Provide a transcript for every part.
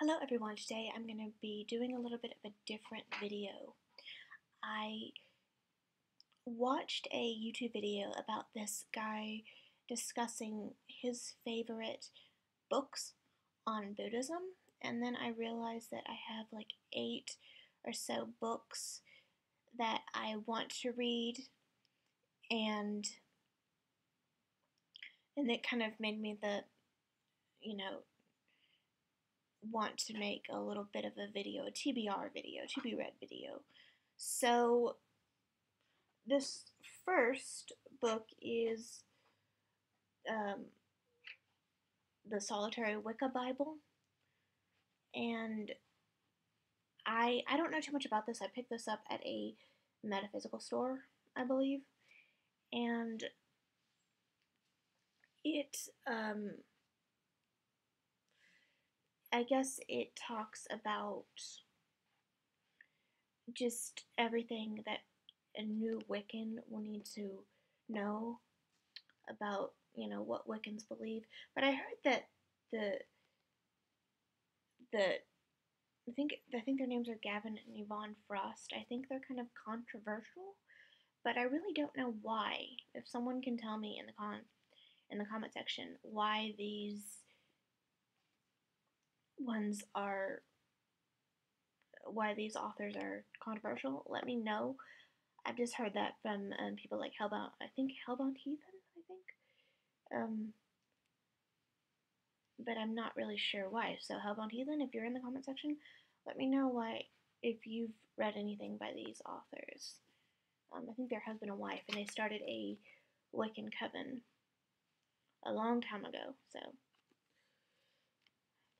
Hello everyone, today I'm going to be doing a little bit of a different video. I watched a YouTube video about this guy discussing his favorite books on Buddhism, and then I realized that I have like 8 or so books that I want to read, and it kind of made me you know, want to make a little bit of a video, a TBR video, to be read video. So this first book is the Solitary Wicca Bible, and I don't know too much about this. I picked this up at a metaphysical store, I believe, and it I guess it talks about just everything that a new Wiccan will need to know about, what Wiccans believe. But I heard that the the I think their names are Gavin and Yvonne Frost. I think they're kind of controversial, but I really don't know why. If someone can tell me in the comment section why these ones are why these authors are controversial, let me know. I've just heard that from people like Hellbound Heathen, I think. But I'm not really sure why. So Hellbound Heathen, if you're in the comment section, let me know why, if you've read anything by these authors. I think they're husband and wife, and they started a Wiccan coven a long time ago. So,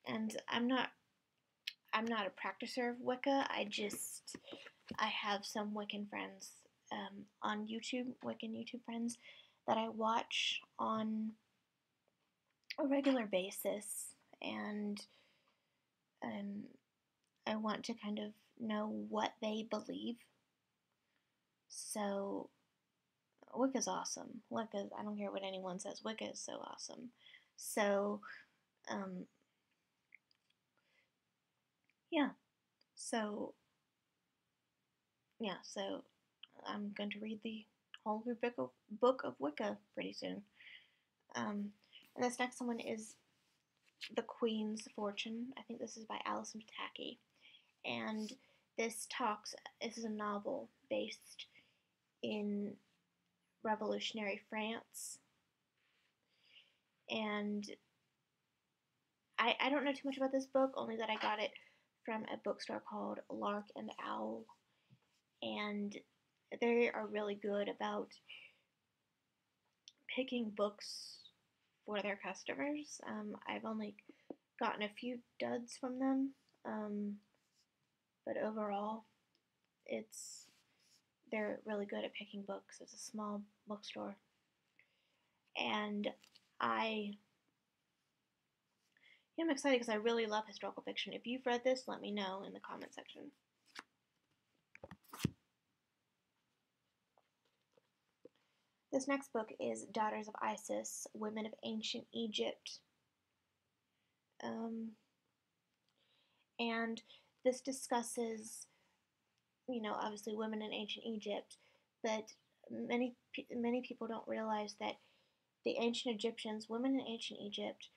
and I'm not a practicer of Wicca. I have some Wiccan friends on YouTube, Wiccan YouTube friends that I watch on a regular basis, and I want to kind of know what they believe. So Wicca's awesome. I don't care what anyone says, Wicca is so awesome. So yeah. So I'm going to read the whole book of Wicca pretty soon. And this next one is The Queen's Fortune. I think this is by Alison Pataki. And this is a novel based in revolutionary France. And I don't know too much about this book, only that I got it from a bookstore called Lark and Owl. And they are really good about picking books for their customers. I've only gotten a few duds from them, but overall, they're really good at picking books. It's a small bookstore, and I'm excited because I really love historical fiction. If you've read this, let me know in the comment section. This next book is Daughters of Isis, Women of Ancient Egypt. And this discusses, obviously women in ancient Egypt, but many people don't realize that the ancient Egyptians, women in ancient Egypt,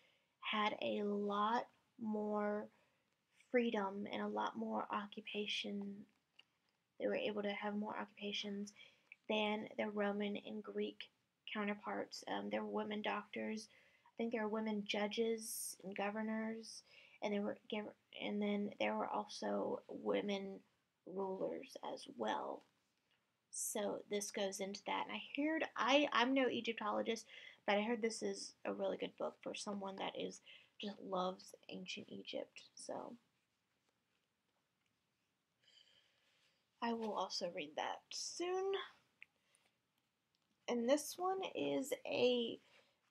had a lot more freedom and a lot more occupation. They were able to have more occupations than their Roman and Greek counterparts. There were women doctors. I think there were women judges and governors, and then there were also women rulers as well. So this goes into that. And I'm no Egyptologist, but I heard this is a really good book for someone that just loves ancient Egypt. So I will also read that soon. And this one is a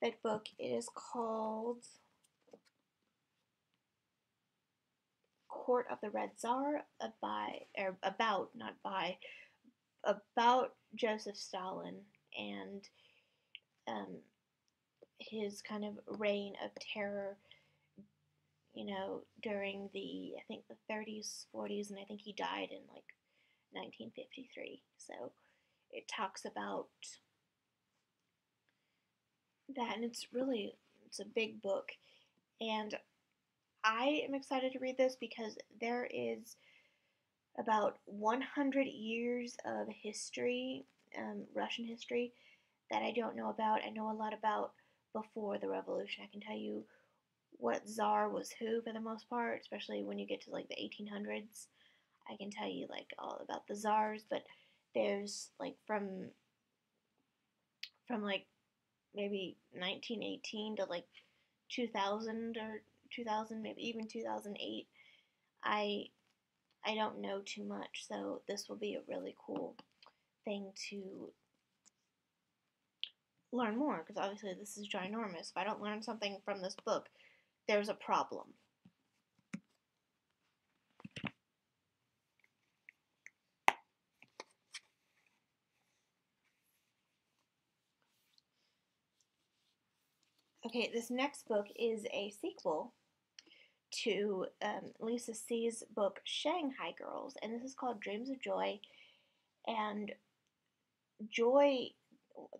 big book. It is called Court of the Red Czar, about Joseph Stalin and his kind of reign of terror during I think the 30s, 40s, and I think he died in like 1953. So it talks about that, and it's a big book, and I am excited to read this because there is about 100 years of history, Russian history, that I don't know about. I know a lot about before the revolution. I can tell you what czar was who for the most part, especially when you get to like the 1800s. I can tell you like all about the czars, but there's like from like maybe 1918 to like 2000 or 2000, maybe even 2008. I I don't know too much, so this will be a really cool thing to learn more, because obviously this is ginormous. If I don't learn something from this book, there's a problem. Okay, this next book is a sequel to Lisa C's book Shanghai Girls, and this is called Dreams of Joy. And Joy,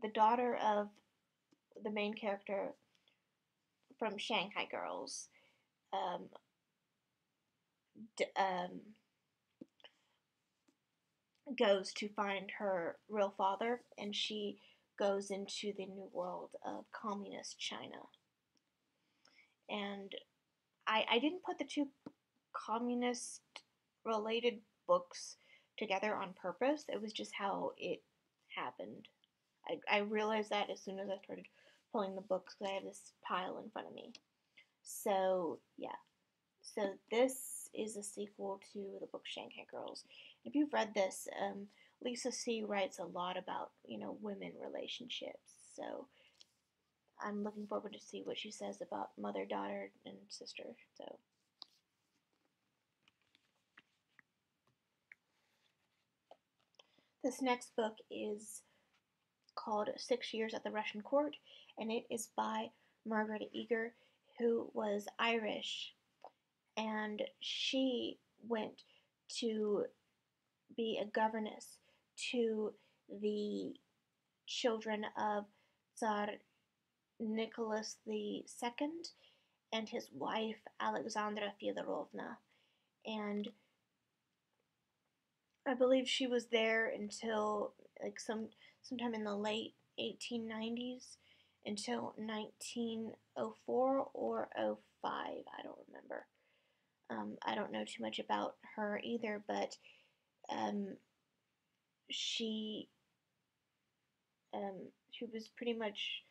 the daughter of the main character from Shanghai Girls, um, d- um, goes to find her real father, and she goes into the new world of communist China. And I didn't put the two communist related books together on purpose. It was just how it happened. I realized that as soon as I started pulling the books, because I have this pile in front of me. So, yeah. So this is a sequel to the book Shanghai Girls. If you've read this, Lisa C writes a lot about, women relationships. So I'm looking forward to see what she says about mother, daughter, and sister. So this next book is called 6 Years at the Russian Court, and it is by Margaret Eager, who was Irish, and she went to be a governess to the children of Tsar Nicholas II and his wife Alexandra Fyodorovna. And I believe she was there until like sometime in the late 1890s until 1904 or '05. I don't remember. I don't know too much about her either, but um, she she was pretty much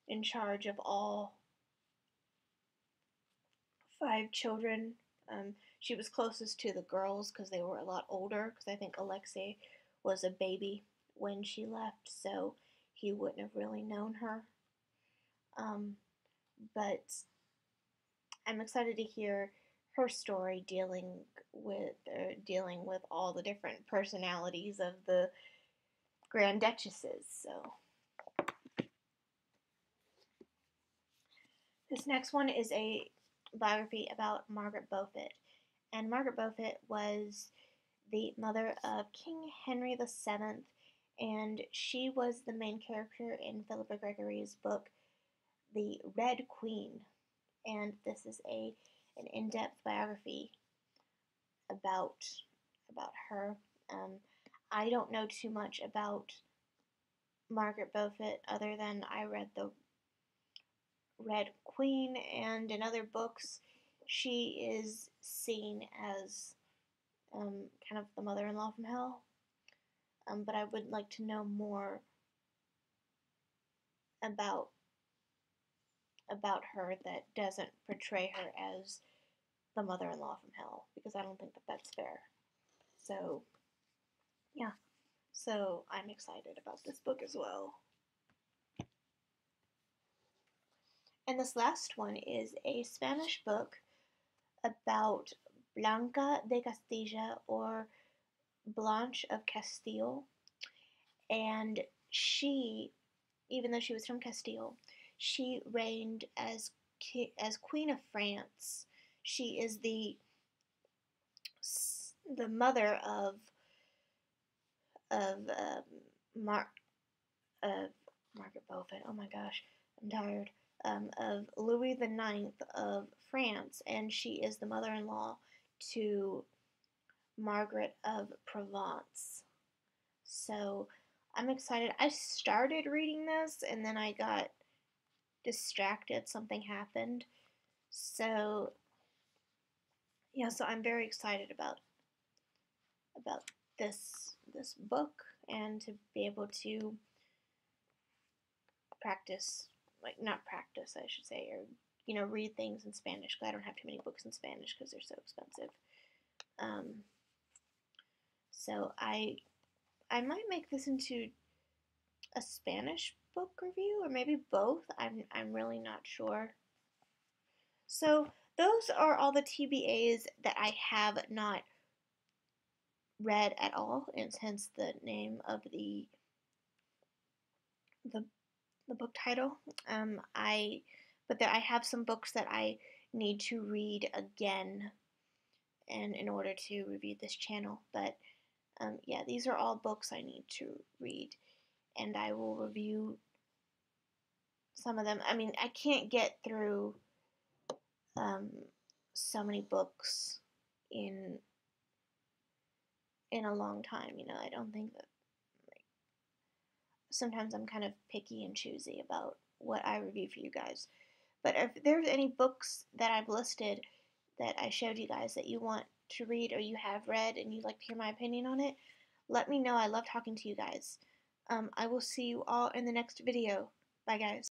in charge of all 5 children. She was closest to the girls because they were a lot older, because I think Alexei was a baby when she left, so he wouldn't have really known her. But I'm excited to hear her story dealing with all the different personalities of the Grand Duchesses. So this next one is a biography about Margaret Beaufort. And Margaret Beaufort was the mother of King Henry VII, and she was the main character in Philippa Gregory's book, The Red Queen. And this is an in-depth biography about her. I don't know too much about Margaret Beaufort other than I read The Red Queen, and in other books she is seen as kind of the mother-in-law from hell. But I would like to know more about her that doesn't portray her as the mother-in-law from hell, because I don't think that that's fair. So, yeah. So I'm excited about this book as well. And this last one is a Spanish book about Blanca de Castilla, or Blanche of Castile. And she, even though she was from Castile, she reigned as Queen of France She is the mother of Mar of Margaret Beaufort. Oh my gosh, I'm tired. Of Louis the Ninth of France, and she is the mother-in-law to Margaret of Provence. So I'm excited. I started reading this and then I got distracted. Something happened. So yeah, so I'm very excited about this book and to be able to practice, like not practice, I should say, or read things in Spanish because I don't have too many books in Spanish because they're so expensive. So I might make this into a Spanish book review or maybe both. I'm really not sure. So those are all the TBAs that I have not read at all, and hence the name of the the book title. I have some books that I need to read again, and in order to review this channel. But yeah, these are all books I need to read, and I will review some of them. I mean, I can't get through so many books in a long time. I don't think that, like, sometimes I'm kind of picky and choosy about what I review for you guys. But if there's any books that I've listed that I showed you guys that you want to read or you have read and you'd like to hear my opinion on it, let me know. I love talking to you guys. I will see you all in the next video. Bye, guys.